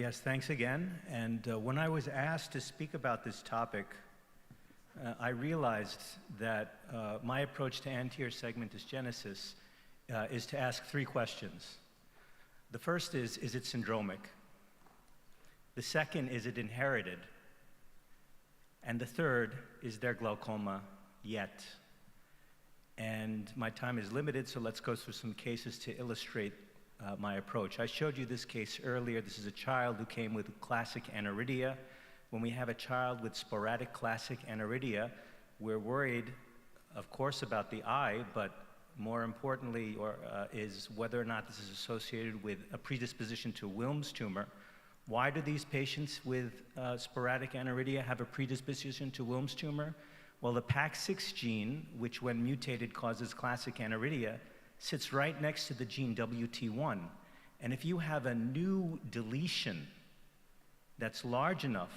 Yes, thanks again. And when I was asked to speak about this topic, I realized that my approach to anterior segment dysgenesis is to ask three questions. The first is it syndromic? The second, is it inherited? And the third, is there glaucoma yet? And my time is limited, so let's go through some cases to illustrate my approach. I showed you this case earlier. This is a child who came with classic aniridia. When we have a child with sporadic classic aniridia, we're worried, of course, about the eye, but more importantly is whether or not this is associated with a predisposition to Wilms tumor. Why do these patients with sporadic aniridia have a predisposition to Wilms tumor? Well, the PAX6 gene, which when mutated causes classic aniridia, sits right next to the gene WT1. And if you have a new deletion that's large enough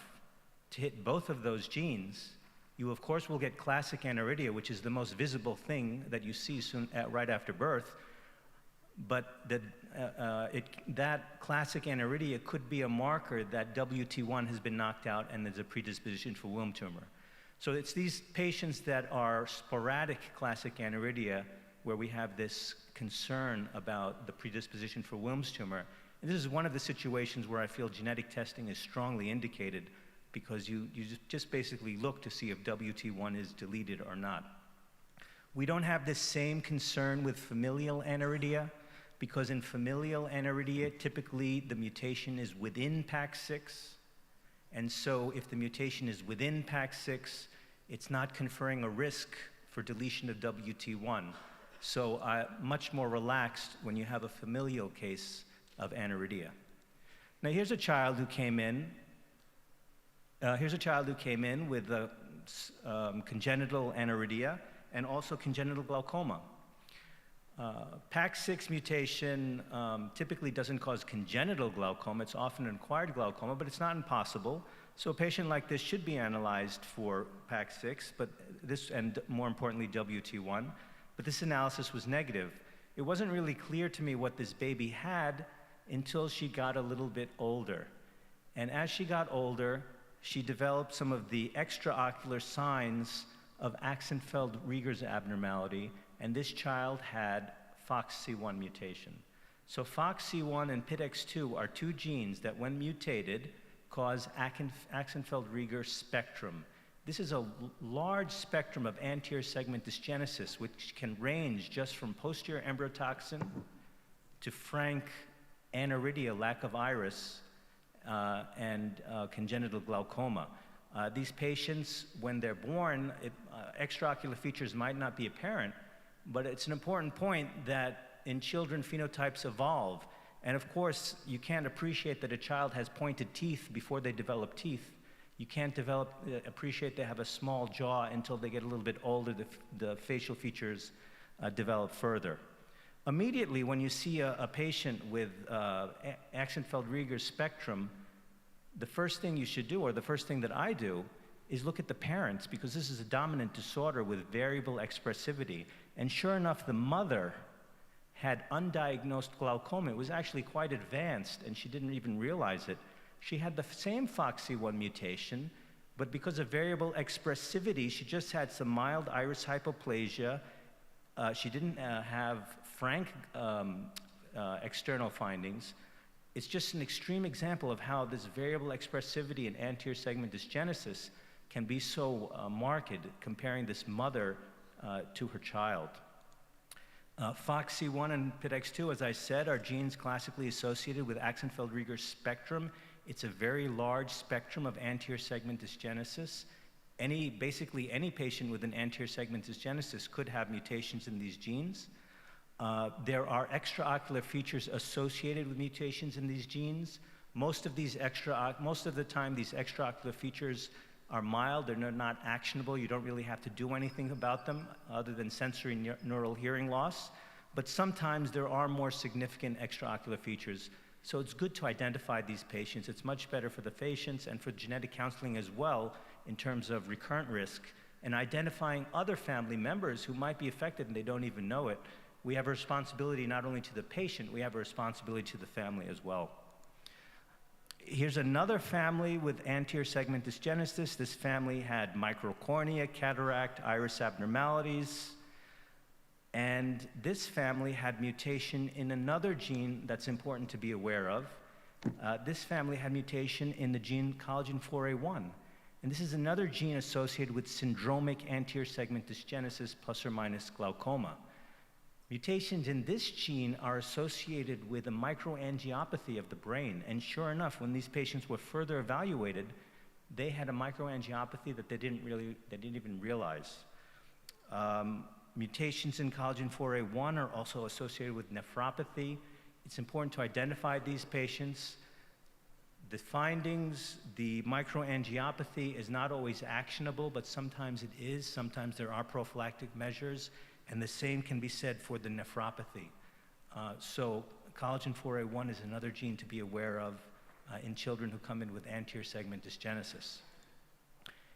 to hit both of those genes, you of course will get classic aniridia, which is the most visible thing that you see right after birth. But that classic aniridia could be a marker that WT1 has been knocked out and there's a predisposition for Wilm tumor. So it's these patients that are sporadic classic aniridia where we have this concern about the predisposition for Wilms tumor. And this is one of the situations where I feel genetic testing is strongly indicated because you just basically look to see if WT1 is deleted or not. We don't have this same concern with familial aniridia because in familial aniridia, typically the mutation is within PAX6. And so if the mutation is within PAX6, it's not conferring a risk for deletion of WT1. So much more relaxed when you have a familial case of aniridia. Now here's a child who came in. With congenital aniridia and also congenital glaucoma. PAX6 mutation typically doesn't cause congenital glaucoma. It's often an acquired glaucoma, but it's not impossible. So a patient like this should be analyzed for PAX6, and more importantly, WT1. But this analysis was negative. It wasn't really clear to me what this baby had until she got a little bit older. And as she got older, she developed some of the extraocular signs of Axenfeld-Rieger's abnormality, and this child had FOXC1 mutation. So FOXC1 and PITX2 are two genes that, when mutated, cause Axenfeld-Rieger spectrum. This is a large spectrum of anterior segment dysgenesis, which can range just from posterior embryotoxin to frank aniridia, lack of iris, and congenital glaucoma. These patients, when they're born, extraocular features might not be apparent, but it's an important point that in children, phenotypes evolve. And of course, you can't appreciate that a child has pointed teeth before they develop teeth. You can't appreciate they have a small jaw until they get a little bit older, the facial features develop further. Immediately, when you see a patient with Axenfeld-Rieger spectrum, the first thing you should do, or the first thing that I do, is look at the parents, because this is a dominant disorder with variable expressivity. And sure enough, the mother had undiagnosed glaucoma. It was actually quite advanced, and she didn't even realize it. She had the same FOXC1 mutation, but because of variable expressivity, she just had some mild iris hypoplasia. She didn't have frank external findings. It's just an extreme example of how this variable expressivity in anterior segment dysgenesis can be so marked, comparing this mother to her child. FOXC1 and PITX2, as I said, are genes classically associated with Axenfeld-Rieger spectrum. It's a very large spectrum of anterior segment dysgenesis. Basically any patient with an anterior segment dysgenesis could have mutations in these genes. There are extraocular features associated with mutations in these genes. Most of the time, these extraocular features are mild. They're not actionable. You don't really have to do anything about them other than sensory neural hearing loss. But sometimes there are more significant extraocular features. So it's good to identify these patients. It's much better for the patients and for genetic counseling as well in terms of recurrent risk and identifying other family members who might be affected and they don't even know it. We have a responsibility not only to the patient, we have a responsibility to the family as well. Here's another family with anterior segment dysgenesis. This family had microcornea, cataract, iris abnormalities. And this family had mutation in another gene that's important to be aware of. This family had mutation in the gene collagen 4A1. And this is another gene associated with syndromic anterior segment dysgenesis plus or minus glaucoma. Mutations in this gene are associated with a microangiopathy of the brain. And sure enough, when these patients were further evaluated, they had a microangiopathy that they didn't even realize. Mutations in collagen 4A1 are also associated with nephropathy. It's important to identify these patients. The findings, the microangiopathy is not always actionable, but sometimes it is. Sometimes there are prophylactic measures, and the same can be said for the nephropathy. So collagen 4A1 is another gene to be aware of in children who come in with anterior segment dysgenesis.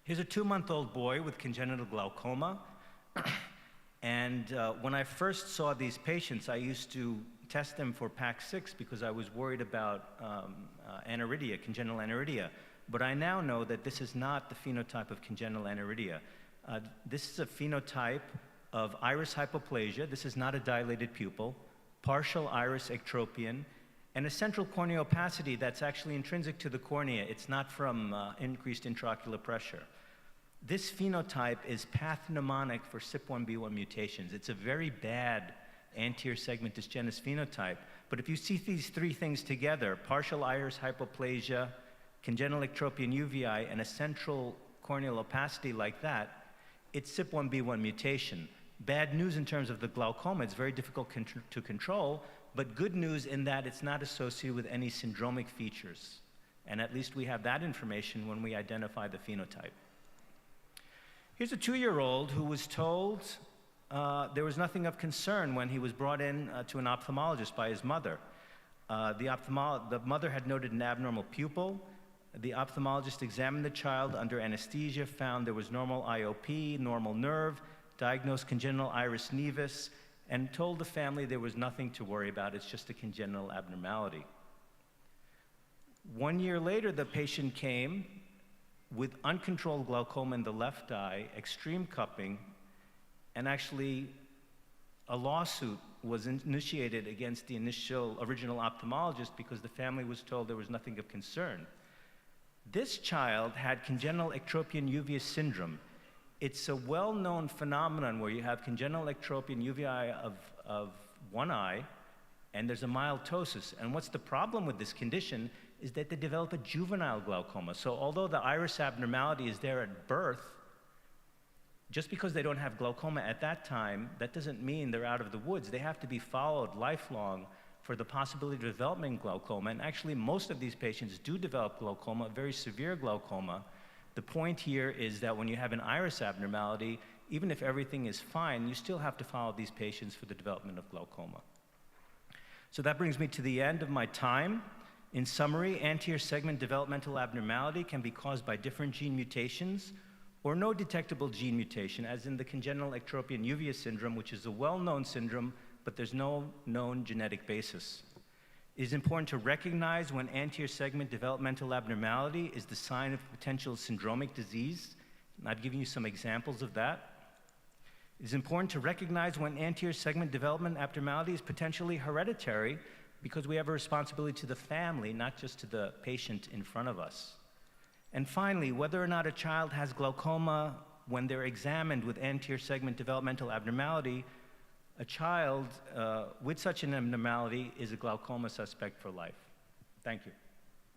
Here's a 2-month-old boy with congenital glaucoma. And when I first saw these patients, I used to test them for PAX6 because I was worried about aniridia, congenital aniridia. But I now know that this is not the phenotype of congenital aniridia. This is a phenotype of iris hypoplasia. This is not a dilated pupil, partial iris ectropion, and a central corneal opacity that's actually intrinsic to the cornea. It's not from increased intraocular pressure. This phenotype is pathognomonic for CYP1B1 mutations. It's a very bad anterior segment dysgenesis phenotype. But if you see these three things together, partial iris hypoplasia, congenital ectropion uvei, and a central corneal opacity like that, it's CYP1B1 mutation. Bad news in terms of the glaucoma, it's very difficult to control, but good news in that it's not associated with any syndromic features. And at least we have that information when we identify the phenotype. Here's a 2-year-old who was told there was nothing of concern when he was brought in to an ophthalmologist by his mother. The mother had noted an abnormal pupil. The ophthalmologist examined the child under anesthesia, found there was normal IOP, normal nerve, diagnosed congenital iris nevus, and told the family there was nothing to worry about, it's just a congenital abnormality. 1 year later, the patient came with uncontrolled glaucoma in the left eye, extreme cupping, and actually a lawsuit was initiated against the original ophthalmologist because the family was told there was nothing of concern. This child had congenital ectropion uveus syndrome. It's a well-known phenomenon where you have congenital ectropion uvei of one eye, and there's a mild ptosis. And what's the problem with this condition is that they develop a juvenile glaucoma. So although the iris abnormality is there at birth, just because they don't have glaucoma at that time, that doesn't mean they're out of the woods. They have to be followed lifelong for the possibility of developing glaucoma. And actually, most of these patients do develop glaucoma, very severe glaucoma. The point here is that when you have an iris abnormality, even if everything is fine, you still have to follow these patients for the development of glaucoma. So that brings me to the end of my time. In summary, anterior segment developmental abnormality can be caused by different gene mutations or no detectable gene mutation, as in the congenital ectropion uveus syndrome, which is a well-known syndrome, but there's no known genetic basis. It is important to recognize when anterior segment developmental abnormality is the sign of potential syndromic disease, and I've given you some examples of that. It is important to recognize when anterior segment development abnormality is potentially hereditary, because we have a responsibility to the family, not just to the patient in front of us. And finally, whether or not a child has glaucoma when they're examined with anterior segment developmental abnormality, a child with such an abnormality is a glaucoma suspect for life. Thank you.